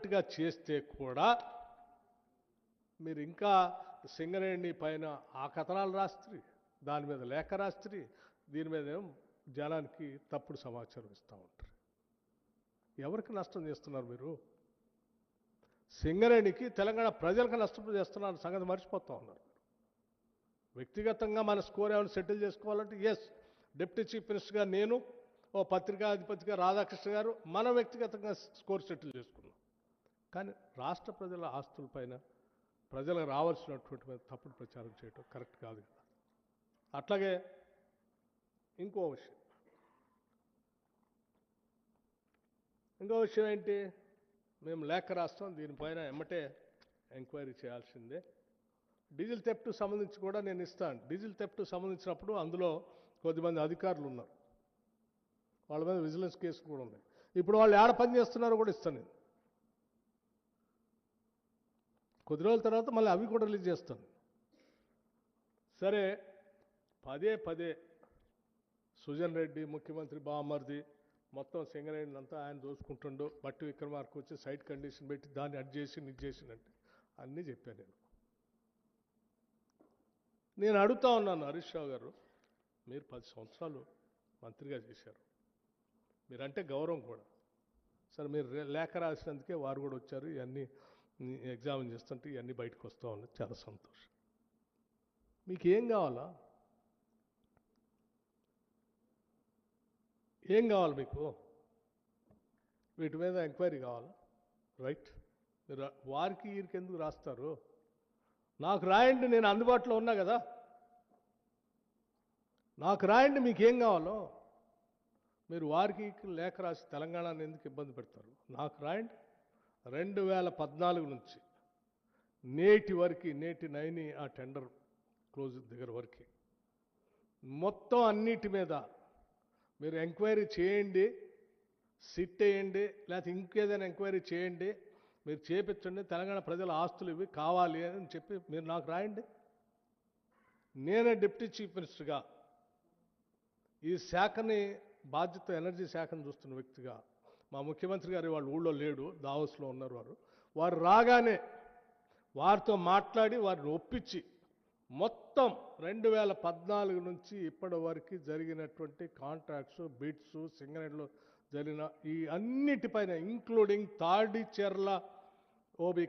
కరెక్ట్గా చేస్తే కూడా మీరు ఇంకా సింగరేణి పైన ఆ కథనాలు రాస్త్రి, దాని మీద లేఖ రాస్త్రి, దీని మీద జనానికి తప్పుడు సమాచారం ఇస్తూ ఉంటారు. ఎవరికి నష్టం చేస్తున్నారు మీరు? సింగరేణికి తెలంగాణ ప్రజలకు నష్టం చేస్తున్నారు సంగతి మర్చిపోతూ ఉన్నారు. వ్యక్తిగతంగా మన స్కోర్ ఏమైనా సెటిల్ చేసుకోవాలంటే ఎస్, డిప్యూటీ చీఫ్ మినిస్టర్గా నేను, ఓ పత్రికా అధిపతిగా రాధాకృష్ణ గారు మనం వ్యక్తిగతంగా స్కోర్ సెటిల్ చేసుకున్నాం. కానీ రాష్ట్ర ప్రజల ఆస్తులపైన ప్రజలకు రావాల్సినటువంటి మీద తప్పుడు ప్రచారం చేయటం కరెక్ట్ కాదు కదా. అట్లాగే ఇంకో విషయం ఏంటి, మేము లేఖ రాస్తాం, దీనిపైన ఎమ్మటే ఎంక్వైరీ చేయాల్సిందే. డీజిల్ థెఫ్ట్ సంబంధించి కూడా నేను ఇస్తాను. డీజిల్ థెఫ్ట్ సంబంధించినప్పుడు అందులో కొద్దిమంది అధికారులు ఉన్నారు, వాళ్ళ మీద విజిలెన్స్ కేసులు కూడా ఉన్నాయి. ఇప్పుడు వాళ్ళు ఏడ పని చేస్తున్నారో కూడా ఇస్తాను నేను. కొద్ది రోజుల తర్వాత మళ్ళీ అవి కూడా రిలీజ్ చేస్తాను. సరే, పదే సుజన్ రెడ్డి ముఖ్యమంత్రి బామ్మర్ది మొత్తం సింగరేణి అంతా ఆయన దోచుకుంటుండో, బట్టి విక్రమార్క వచ్చి సైట్ కండిషన్ పెట్టి దాన్ని అడ్ చేసి ఇది చేసినట్టు అన్నీ చెప్పాను నేను అడుగుతా ఉన్నాను. హరీష్ రావు గారు, మీరు 10 సంవత్సరాలు మంత్రిగా చేశారు, మీరంటే గౌరవం కూడా. సరే, మీరు లేఖ రాసినందుకే వారు కూడా వచ్చారు, ఇవన్నీ ఎగ్జామిన్ చేస్తుంటే ఇవన్నీ బయటకు వస్తూ ఉన్నాయి, చాలా సంతోషం. మీకు ఏం కావాలా? ఏం కావాలి మీకు? వీటి మీద ఎంక్వైరీ కావాలా? రైట్, మీరు వారికి వీరికి ఎందుకు రాస్తారు? నాకు రాయండి, నేను అందుబాటులో ఉన్నా కదా. నాకు రాయండి, మీకేం కావాలో. మీరు వారికి లేఖ రాసి తెలంగాణను ఎందుకు ఇబ్బంది పెడతారు? నాకు రాయండి. 2014 నుంచి నేటి వరకు, నేటి 9 ఆ టెండర్ క్లోజ్ దగ్గర వరకు మొత్తం అన్నిటి మీద మీరు ఎంక్వైరీ చేయండి, సిట్ వేయండి, లేకపోతే ఇంకేదైనా ఎంక్వైరీ చేయండి, మీరు చేపించండి. తెలంగాణ ప్రజల ఆస్తులు ఇవి కావాలి అని చెప్పి మీరు నాకు రాయండి. నేనే డిప్యూటీ చీఫ్ మినిస్టర్గా ఈ శాఖని బాధ్యత, ఎనర్జీ శాఖను చూస్తున్న వ్యక్తిగా, మా ముఖ్యమంత్రి గారు వాళ్ళ ఊళ్ళో లేడు, దావోస్లో ఉన్నారు. వారు రాగానే వారితో మాట్లాడి వారిని ఒప్పించి మొత్తం 2014 నుంచి ఇప్పటి వరకు జరిగినటువంటి కాంట్రాక్ట్స్, బిడ్స్, సింగరేణిలో జరిగిన ఈ అన్నిటిపైన ఇంక్లూడింగ్ తాడిచెర్ల ఓబీ